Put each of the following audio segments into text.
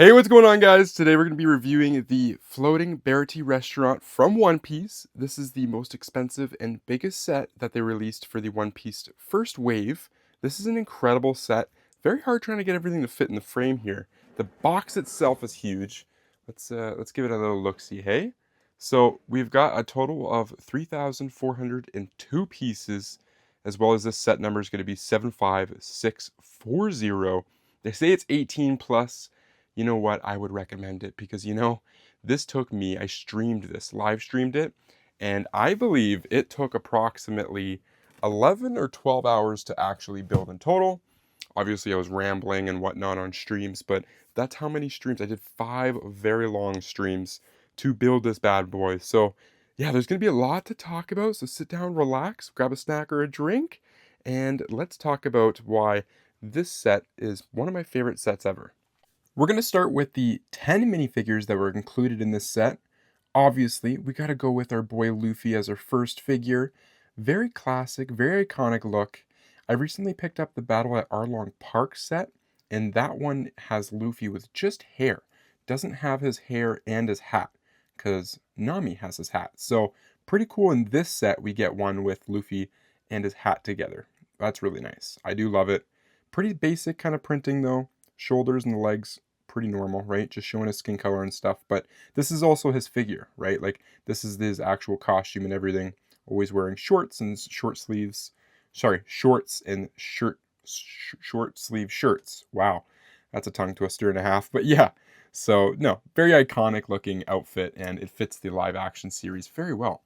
Hey, what's going on, guys? Today we're going to be reviewing the Floating Baratie restaurant from One Piece. This is the most expensive and biggest set that they released for the One Piece first wave. This is an incredible set. Very hard trying to get everything to fit in the frame here. The box itself is huge. Let's give it a little look-see, hey? So we've got a total of 3,402 pieces, as well as this set number is going to be 75640. They say it's 18 plus. You know what? I would recommend it because, this took me, I streamed this, live streamed it, and I believe it took approximately 11 or 12 hours to actually build in total. Obviously, I was rambling and whatnot on streams, but that's how many streams. I did 5 very long streams to build this bad boy. So, yeah, there's going to be a lot to talk about. So sit down, relax, grab a snack or a drink, and let's talk about why this set is one of my favorite sets ever. We're going to start with the 10 minifigures that were included in this set. Obviously, we got to go with our boy Luffy as our first figure. Very classic, very iconic look. I recently picked up the Battle at Arlong Park set, and that one has Luffy with just hair. Doesn't have his hair and his hat, because Nami has his hat. So, pretty cool in this set, we get one with Luffy and his hat together. That's really nice. I do love it. Pretty basic kind of printing, though. Shoulders and the legs, pretty normal, right? Just showing his skin color and stuff. But this is also his figure, right? Like, this is his actual costume and everything. Always wearing shorts and short and short sleeve shirts. Wow, that's a tongue twister and a half. But yeah, so no, very iconic looking outfit, and it fits the live action series very well.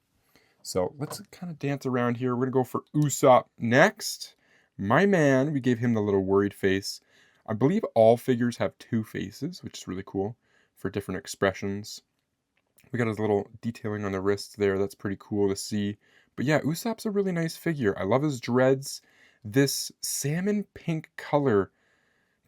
So let's kind of dance around here. We're gonna go for Usopp next. My man, we gave him the little worried face. I believe all figures have 2 faces, which is really cool for different expressions. We got his little detailing on the wrists there. That's pretty cool to see. But yeah, Usopp's a really nice figure. I love his dreads. This salmon pink color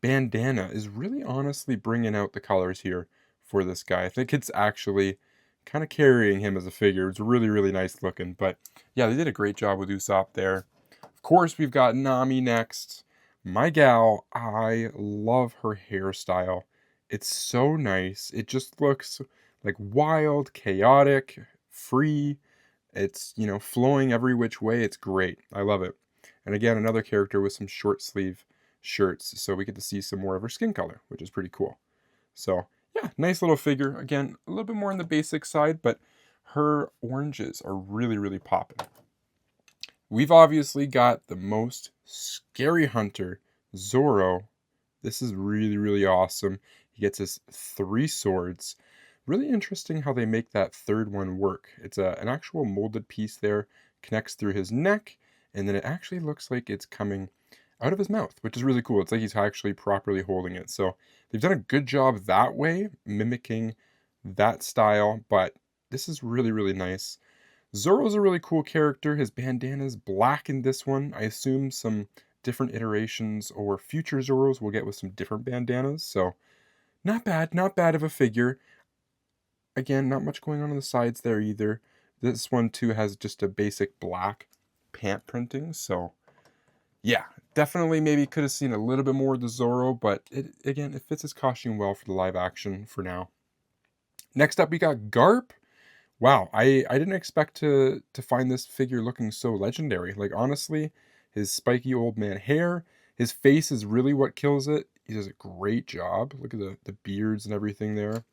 bandana is really honestly bringing out the colors here for this guy. I think it's actually kind of carrying him as a figure. It's really, really nice looking. But yeah, they did a great job with Usopp there. Of course, we've got Nami next. My gal, I love her hairstyle. It's so nice. It just looks like wild, chaotic, free. It's, flowing every which way. It's great. I love it. And again, another character with some short sleeve shirts, so we get to see some more of her skin color, which is pretty cool. So, yeah, nice little figure. Again, a little bit more on the basic side, but her oranges are really, really popping. We've obviously got the most scary hunter, Zoro. This is really, really awesome. He gets his 3 swords. Really interesting how they make that third one work. It's an actual molded piece there, connects through his neck, and then it actually looks like it's coming out of his mouth, which is really cool. It's like he's actually properly holding it. So they've done a good job that way, mimicking that style, but this is really, really nice. Zoro's a really cool character. His bandana's black in this one. I assume some different iterations or future Zoros will get with some different bandanas. So not bad of a figure. Again, not much going on the sides there either. This one too has just a basic black pant printing. So yeah, definitely maybe could have seen a little bit more of the Zoro, but it fits his costume well for the live action for now. Next up, we got Garp. Wow, I didn't expect to find this figure looking so legendary. Like, honestly, his spiky old man hair, his face is really what kills it. He does a great job. Look at the beards and everything there.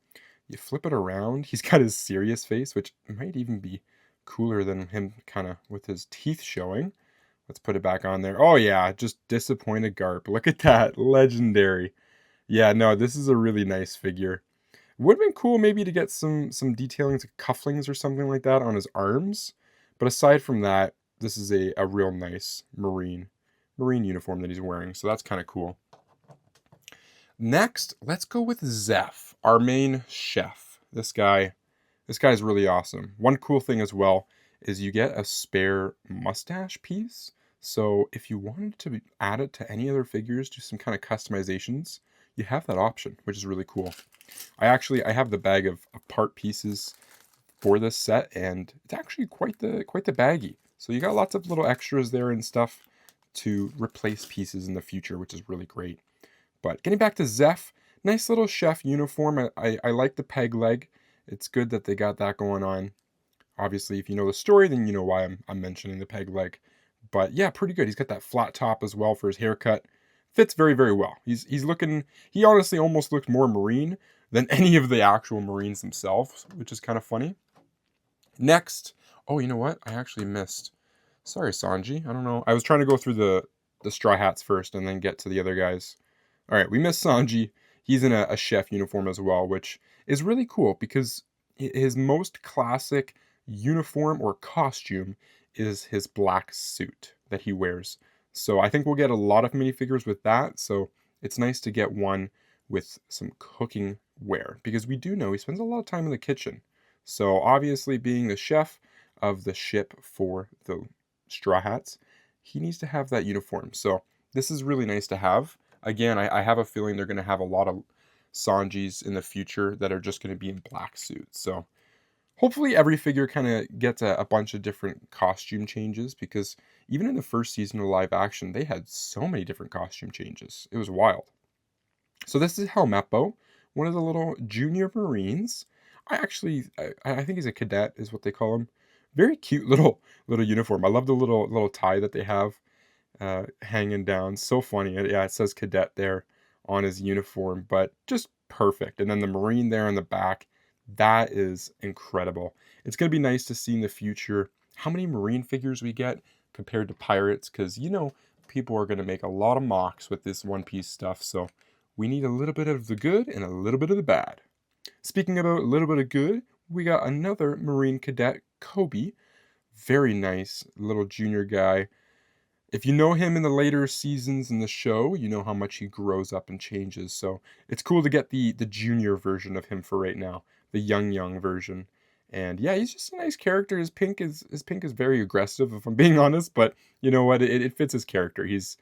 You flip it around, he's got his serious face, which might even be cooler than him kind of with his teeth showing. Let's put it back on there. Oh yeah, just disappointed Garp. Look at that, legendary. Yeah, no, this is a really nice figure. Would have been cool maybe to get some detailing, like cufflinks or something like that on his arms. But aside from that, this is a real nice marine uniform that he's wearing. So that's kind of cool. Next, let's go with Zeph, our main chef. This guy's really awesome. One cool thing as well is you get a spare mustache piece. So if you wanted to add it to any other figures, do some kind of customizations, you have that option, which is really cool. I have the bag of part pieces for this set, and it's actually quite the baggie. So you got lots of little extras there and stuff to replace pieces in the future, which is really great. But getting back to Zeph, nice little chef uniform. I like the peg leg. It's good that they got that going on. Obviously, if you know the story, then you know why I'm mentioning the peg leg. But yeah, pretty good. He's got that flat top as well for his haircut. Fits very, very well. He's looking. He honestly almost looks more marine than any of the actual Marines themselves, which is kind of funny. Next, oh, you know what? I actually missed. Sorry, Sanji. I don't know. I was trying to go through the Straw Hats first and then get to the other guys. All right, we missed Sanji. He's in a chef uniform as well, which is really cool because his most classic uniform or costume is his black suit that he wears. So I think we'll get a lot of minifigures with that. So it's nice to get one with some cooking wear because we do know he spends a lot of time in the kitchen. So obviously, being the chef of the ship for the Straw Hats, he needs to have that uniform. So this is really nice to have. Again, I have a feeling they're going to have a lot of Sanjis in the future that are just going to be in black suits. So hopefully every figure kind of gets a bunch of different costume changes because even in the first season of live action, they had so many different costume changes. It was wild. So this is Helmeppo, one of the little junior Marines. I think he's a cadet is what they call him. Very cute little uniform. I love the little tie that they have hanging down. So funny. And yeah, it says cadet there on his uniform, but just perfect. And then the Marine there on the back, that is incredible. It's going to be nice to see in the future how many Marine figures we get compared to pirates, because people are going to make a lot of mocks with this One Piece stuff. So we need a little bit of the good and a little bit of the bad. Speaking about a little bit of good, we got another Marine cadet, Kobe. Very nice little junior guy. If you know him in the later seasons in the show, you know how much he grows up and changes. So it's cool to get the junior version of him for right now, the young version. And yeah, he's just a nice character. His pink is very aggressive, if I'm being honest. But you know what? It fits his character. He's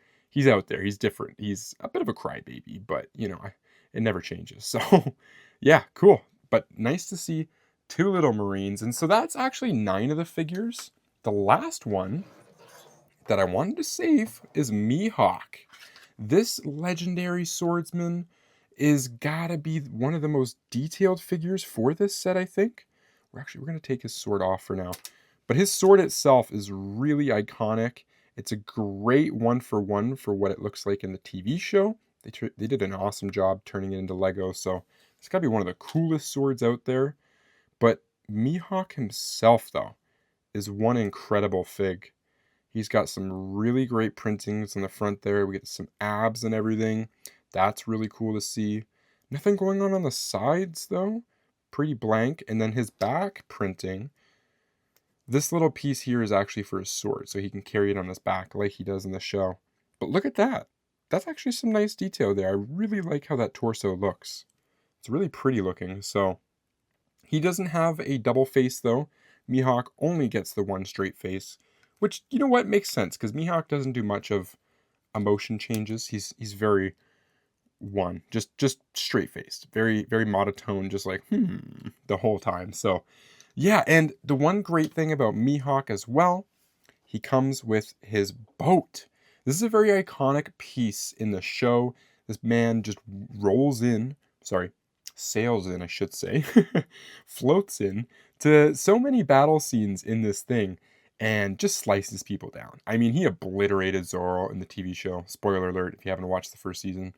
out there. He's different. He's a bit of a crybaby, but it never changes. So yeah, cool. But nice to see two little Marines. And so that's actually 9 of the figures. The last one that I wanted to save is Mihawk. This legendary swordsman is gotta be one of the most detailed figures for this set, I think. We're going to take his sword off for now. But his sword itself is really iconic. It's a great one-for-one for what it looks like in the TV show. They did an awesome job turning it into Lego, so it's got to be one of the coolest swords out there. But Mihawk himself, though, is one incredible fig. He's got some really great printings in the front there. We get some abs and everything. That's really cool to see. Nothing going on the sides, though. Pretty blank. And then his back printing. This little piece here is actually for his sword, so he can carry it on his back like he does in the show. But look at that. That's actually some nice detail there. I really like how that torso looks. It's really pretty looking. So he doesn't have a double face, though. Mihawk only gets the one straight face. Which, you know what, makes sense, because Mihawk doesn't do much of emotion changes. He's very one, just straight faced, very very monotone, just like the whole time. So yeah, and the one great thing about Mihawk as well, he comes with his boat. This is a very iconic piece in the show. This man just sails in, I should say, floats in to so many battle scenes in this thing and just slices people down. I mean, he obliterated Zoro in the TV show. Spoiler alert if you haven't watched the first season.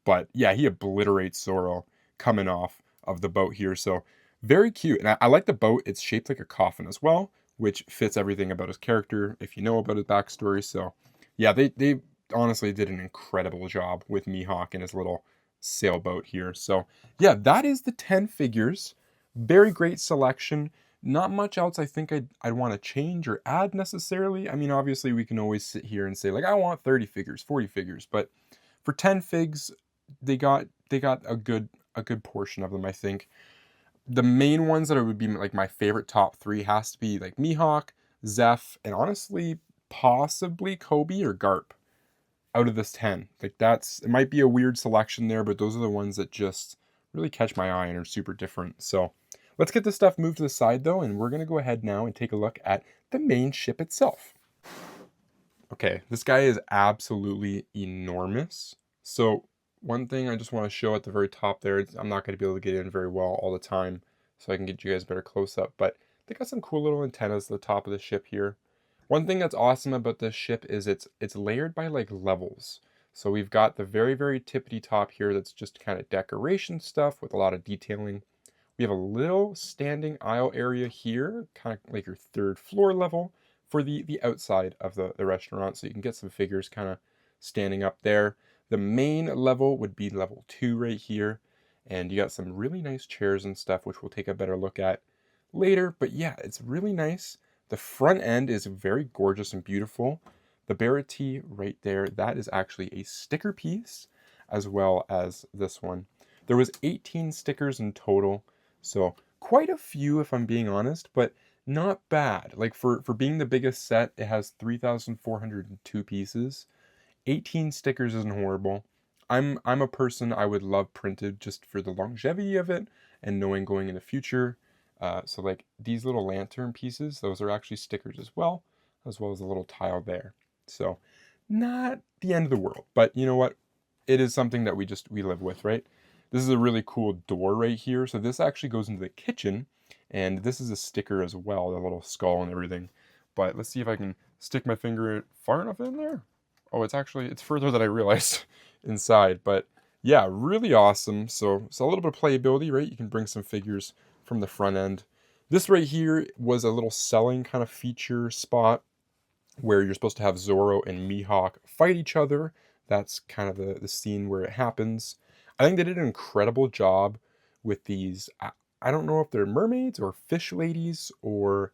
But yeah, he obliterates Zoro coming off of the boat here. So very cute. And I like the boat. It's shaped like a coffin as well, which fits everything about his character if you know about his backstory. So yeah, they honestly did an incredible job with Mihawk and his little sailboat here. So yeah, that is the 10 figures. Very great selection. Not much else I think I'd want to change or add necessarily. I mean, obviously we can always sit here and say like, I want 30 figures, 40 figures, but for 10 figs, they got a good portion of them, I think. The main ones that would be like my favorite top 3 has to be like Mihawk, Zeph, and honestly possibly Kobe or Garp out of this 10. Like it might be a weird selection there, but those are the ones that just really catch my eye and are super different. So let's get this stuff moved to the side though, and we're going to go ahead now and take a look at the main ship itself. Okay, this guy is absolutely enormous. So one thing I just want to show at the very top there, I'm not going to be able to get in very well all the time, so I can get you guys a better close-up, but they got some cool little antennas at the top of the ship here. One thing that's awesome about this ship is it's layered by like levels. So we've got the very, very tippity top here that's just kind of decoration stuff with a lot of detailing. We have a little standing aisle area here, kind of like your third floor level for the outside of the restaurant. So you can get some figures kind of standing up there. The main level would be level 2 right here. And you got some really nice chairs and stuff, which we'll take a better look at later. But yeah, it's really nice. The front end is very gorgeous and beautiful. The Baratie right there, that is actually a sticker piece, as well as this one. There was 18 stickers in total. So quite a few if I'm being honest, but not bad. Like for being the biggest set, it has 3,402 pieces. 18 stickers isn't horrible. I'm a person I would love printed just for the longevity of it and knowing going in the future. So like these little lantern pieces, those are actually stickers as well as the little tile there. So not the end of the world, but you know what? It is something that we live with, right? This is a really cool door right here. So this actually goes into the kitchen, and this is a sticker as well, the little skull and everything. But let's see if I can stick my finger far enough in there. Oh, it's further than I realized inside. But yeah, really awesome. So a little bit of playability, right? You can bring some figures from the front end. This right here was a little selling kind of feature spot where you're supposed to have Zoro and Mihawk fight each other. That's kind of the scene where it happens. I think they did an incredible job with these. I don't know if they're mermaids or fish ladies, or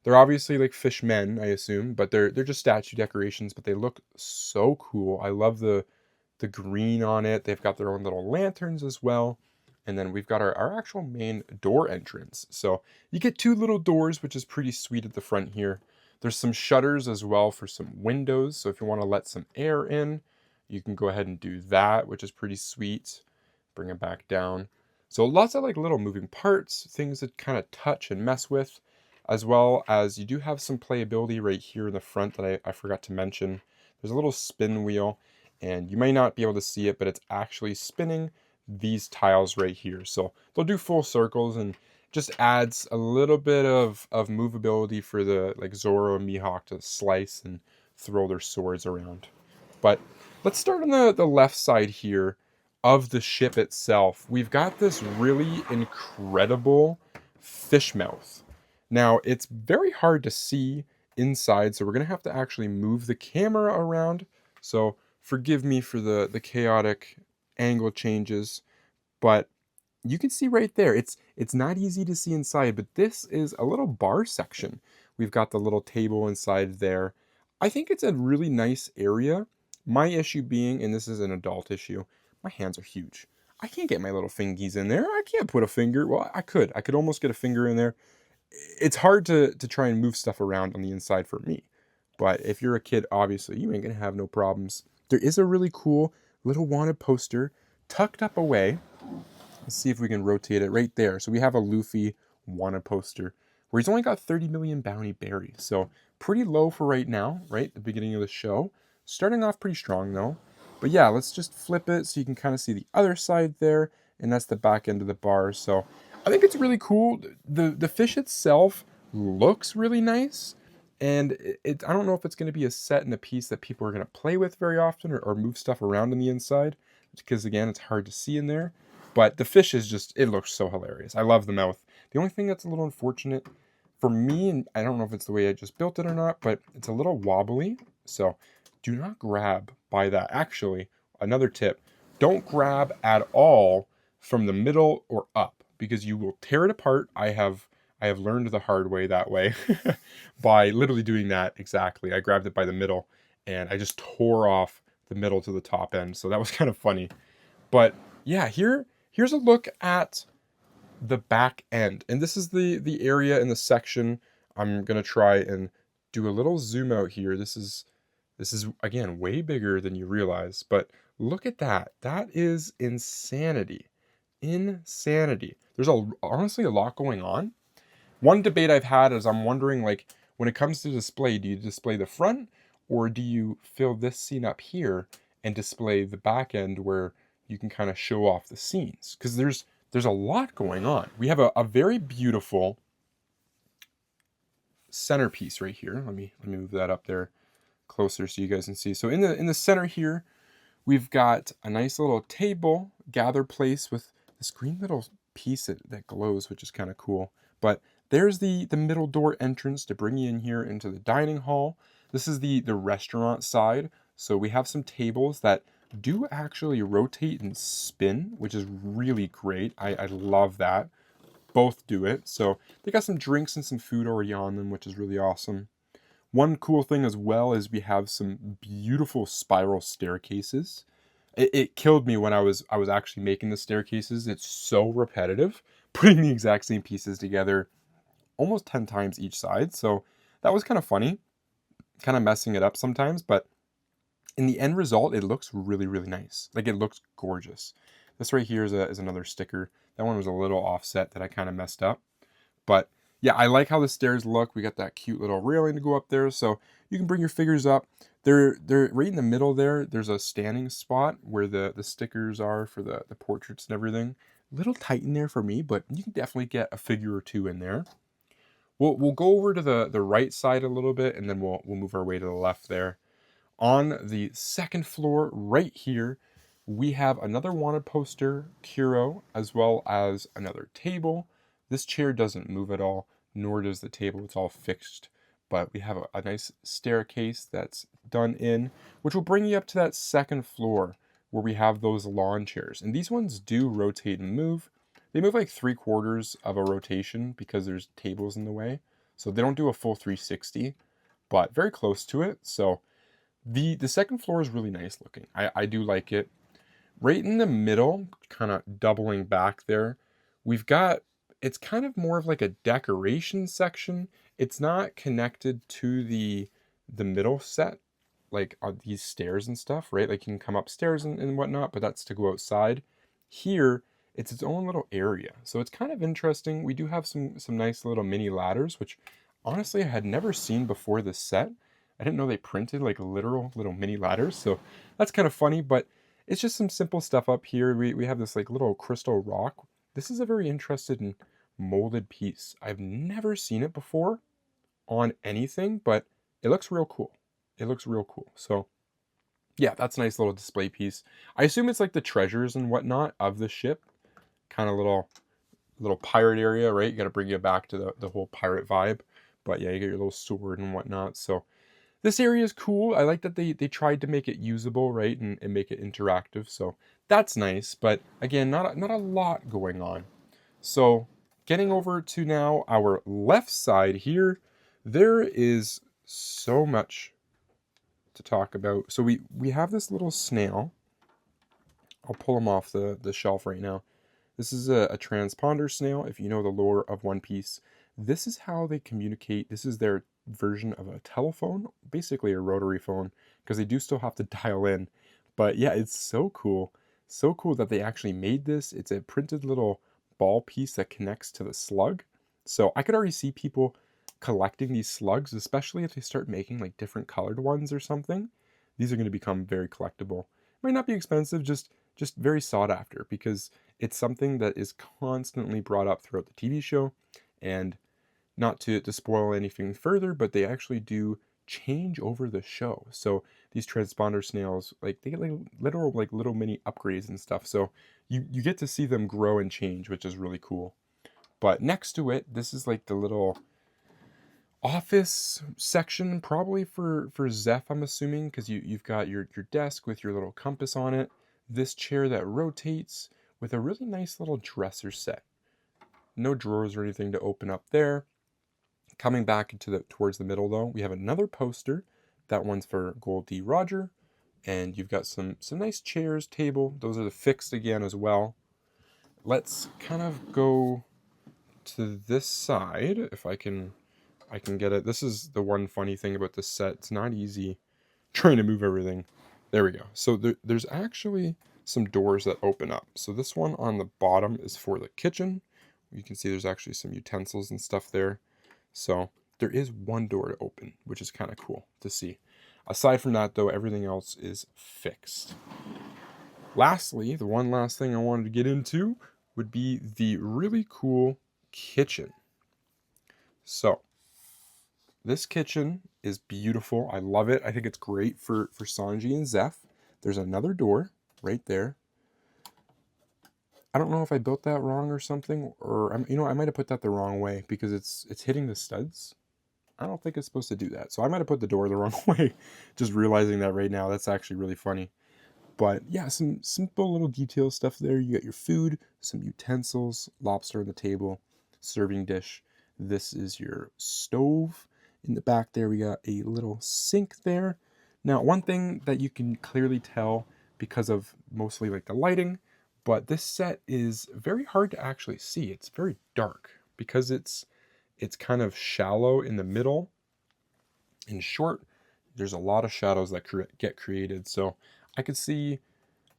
they're obviously like fish men, I assume, but they're just statue decorations, but they look so cool. I love the green on it. They've got their own little lanterns as well. And then we've got our actual main door entrance. So you get two little doors, which is pretty sweet at the front here. There's some shutters as well for some windows. So if you want to let some air in, you can go ahead and do that, which is pretty sweet. Bring it back down. So lots of like little moving parts, things that kind of touch and mess with, as well as you do have some playability right here in the front that I forgot to mention. There's a little spin wheel, and you may not be able to see it, but it's actually spinning these tiles right here. So they'll do full circles and just adds a little bit of movability for the like Zoro and Mihawk to slice and throw their swords around. But let's start on the left side here of the ship itself. We've got this really incredible fish mouth. Now it's very hard to see inside, so we're gonna have to actually move the camera around. So forgive me for the chaotic angle changes, but you can see right there, it's not easy to see inside, but this is a little bar section. We've got the little table inside there. I think it's a really nice area. My issue being, and this is an adult issue, my hands are huge. I can't get my little fingies in there. I can't put a finger. Well, I could. I could almost get a finger in there. It's hard to try and move stuff around on the inside for me. But if you're a kid, obviously, you ain't going to have no problems. There is a really cool little wanted poster tucked up away. Let's see if we can rotate it right there. So we have a Luffy wanted poster where he's only got 30 million bounty berries. So pretty low for right now, right? The beginning of the show. Starting off pretty strong though. But yeah, let's just flip it so you can kind of see the other side there. And that's the back end of the bar. So I think it's really cool. The fish itself looks really nice. And I don't know if it's going to be a set and a piece that people are going to play with very often or move stuff around on the inside. Because again, it's hard to see in there. But the fish is just, it looks so hilarious. I love the mouth. The only thing that's a little unfortunate for me, and I don't know if it's the way I just built it or not, but it's a little wobbly. So do not grab by that. Actually, another tip, don't grab at all from the middle or up because you will tear it apart. I have learned the hard way that way by literally doing that exactly. I grabbed it by the middle and I just tore off the middle to the top end. So that was kind of funny. But yeah, here's a look at the back end. And this is the area in the section. I'm going to try and do a little zoom out here. This is again way bigger than you realize, but look at that. That is insanity. Insanity. There's honestly a lot going on. One debate I've had is I'm wondering, like, when it comes to display, do you display the front or do you fill this scene up here and display the back end where you can kind of show off the scenes, because there's a lot going on. We have a very beautiful centerpiece right here. Let me move that up there closer so you guys can see. So in the center here, we've got a nice little table, gather place with this green little piece that glows, which is kind of cool. But there's the middle door entrance to bring you in here into the dining hall. This is the restaurant side. So we have some tables that do actually rotate and spin, which is really great. I love that. Both do it. So they got some drinks and some food already on them, which is really awesome. One cool thing as well is we have some beautiful spiral staircases. It killed me when I was actually making the staircases. It's so repetitive, putting the exact same pieces together almost 10 times each side. So that was kind of funny, kind of messing it up sometimes, but in the end result, it looks really, really nice. Like, it looks gorgeous. This right here is another sticker. That one was a little offset that I kind of messed up. But yeah, I like how the stairs look. We got that cute little railing to go up there, so you can bring your figures up. They're right in the middle there. There's a standing spot where the stickers are for the portraits and everything. A little tight in there for me, but you can definitely get a figure or two in there. We'll go over to the right side a little bit, and then we'll move our way to the left there. On the second floor, right here, we have another wanted poster, Kuro, as well as another table. This chair doesn't move at all, nor does the table. It's all fixed. But we have a nice staircase that's done in, which will bring you up to that second floor where we have those lawn chairs. And these ones do rotate and move. They move like 3/4 of a rotation because there's tables in the way. So they don't do a full 360, but very close to it. So the second floor is really nice looking. I do like it. Right in the middle, kind of doubling back there, we've got, it's kind of more of like a decoration section. It's not connected to the middle set, like on these stairs and stuff, right? Like you can come upstairs and whatnot, but that's to go outside. Here, it's its own little area. So it's kind of interesting. We do have some nice little mini ladders, which honestly I had never seen before this set. I didn't know they printed like literal little mini ladders, so that's kind of funny, but it's just some simple stuff up here. We have this like little crystal rock. This is a very interesting molded piece. I've never seen it before on anything, but it looks real cool. It looks real cool. So yeah, that's a nice little display piece. I assume it's like the treasures and whatnot of the ship. Kind of little pirate area, right? You got to bring you back to the whole pirate vibe. But yeah, you get your little sword and whatnot. So this area is cool. I like that they tried to make it usable, right, and make it interactive. So that's nice. But again, not a lot going on. So getting over to now our left side here, there is so much to talk about. So we have this little snail. I'll pull him off the shelf right now. This is a transponder snail. If you know the lore of One Piece, this is how they communicate. This is their version of a telephone, basically a rotary phone, because they do still have to dial in. But yeah, it's so cool. So cool that they actually made this. It's a printed little ball piece that connects to the slug. So I could already see people collecting these slugs, especially if they start making like different colored ones or something. These are going to become very collectible. Might not be expensive, just very sought after, because it's something that is constantly brought up throughout the TV show. And not to spoil anything further, but they actually do change over the show. So these transponder snails, like, they get like literal like little mini upgrades and stuff. So you get to see them grow and change, which is really cool. But next to it, this is like the little office section, probably for Zeph, I'm assuming, because you've got your desk with your little compass on it. This chair that rotates with a really nice little dresser set. No drawers or anything to open up there. Coming back towards the middle though, we have another poster. That one's for Gold D. Roger. And you've got some nice chairs, table. Those are the fixed again as well. Let's kind of go to this side, if I can get it. This is the one funny thing about this set. It's not easy trying to move everything. There we go. So there's actually some doors that open up. So this one on the bottom is for the kitchen. You can see there's actually some utensils and stuff there. So there is one door to open, which is kind of cool to see. Aside from that though, everything else is fixed. Lastly, the one last thing I wanted to get into would be the really cool kitchen. So, this kitchen is beautiful. I love it. I think it's great for Sanji and Zeph. There's another door right there. I don't know if I built that wrong or something, or I might have put that the wrong way because it's hitting the studs. I don't think it's supposed to do that. So I might have put the door the wrong way. Just realizing that right now. That's actually really funny. But yeah, some simple little detail stuff there. You got your food, some utensils, lobster on the table, serving dish. This is your stove. In the back there, we got a little sink there. Now, one thing that you can clearly tell because of mostly like the lighting, but this set is very hard to actually see. It's very dark because it's kind of shallow in the middle and short. There's a lot of shadows that get created. So I could see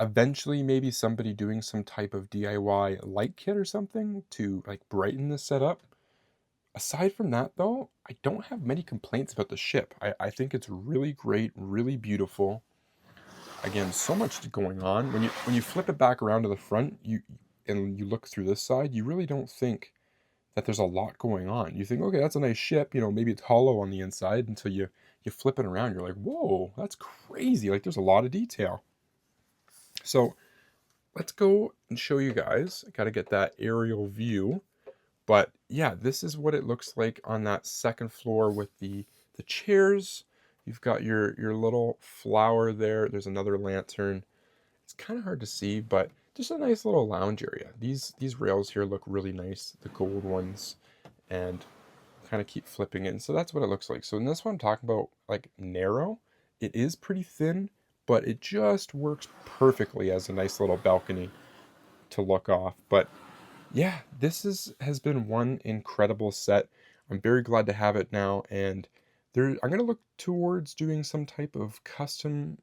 eventually maybe somebody doing some type of DIY light kit or something to like brighten this setup. Aside from that though, I don't have many complaints about the ship. I think it's really great, really beautiful. Again, so much going on. When you flip it back around to the front, you look through this side, you really don't think that there's a lot going on. You think, okay, that's a nice ship, maybe it's hollow on the inside until you flip it around, you're like, whoa, that's crazy. Like there's a lot of detail. So let's go and show you guys. I got to get that aerial view. But yeah, this is what it looks like on that second floor with the chairs. You've got your little flower there. There's another lantern. It's kind of hard to see, but just a nice little lounge area. These rails here look really nice, the gold ones, and kind of keep flipping it. And so that's what it looks like. So in this one I'm talking about like narrow. It is pretty thin, but it just works perfectly as a nice little balcony to look off. But yeah, has been one incredible set. I'm very glad to have it now, and I'm gonna look towards doing some type of custom.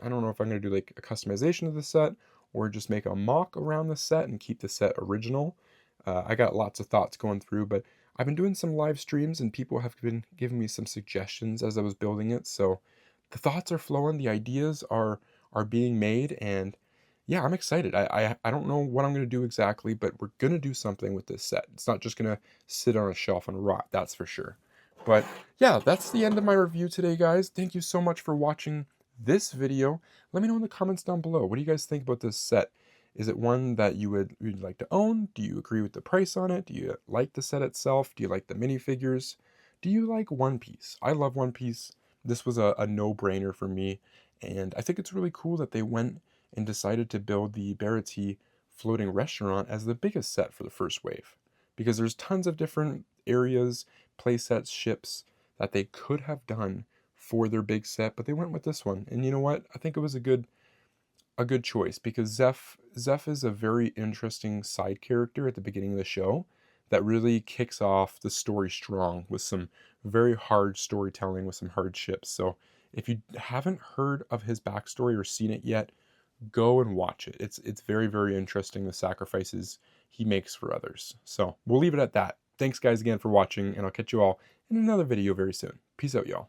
I don't know if I'm gonna do like a customization of the set or just make a mock around the set and keep the set original. I got lots of thoughts going through, but I've been doing some live streams and people have been giving me some suggestions as I was building it. So the thoughts are flowing, the ideas are being made, and yeah, I'm excited. I don't know what I'm gonna do exactly, but we're gonna do something with this set. It's not just gonna sit on a shelf and rot, that's for sure. But yeah, that's the end of my review today, guys. Thank you so much for watching this video. Let me know in the comments down below. What do you guys think about this set? Is it one that you'd like to own? Do you agree with the price on it? Do you like the set itself? Do you like the minifigures? Do you like One Piece? I love One Piece. This was a no-brainer for me, and I think it's really cool that they went and decided to build the Baratie floating restaurant as the biggest set for the first wave. Because there's tons of different areas, play sets, ships that they could have done for their big set, but they went with this one. And you know what? I think it was a good choice because Zeph is a very interesting side character at the beginning of the show that really kicks off the story strong with some very hard storytelling with some hardships. So if you haven't heard of his backstory or seen it yet, go and watch it. It's very, very interesting, the sacrifices he makes for others. So we'll leave it at that. Thanks guys again for watching, and I'll catch you all in another video very soon. Peace out, y'all.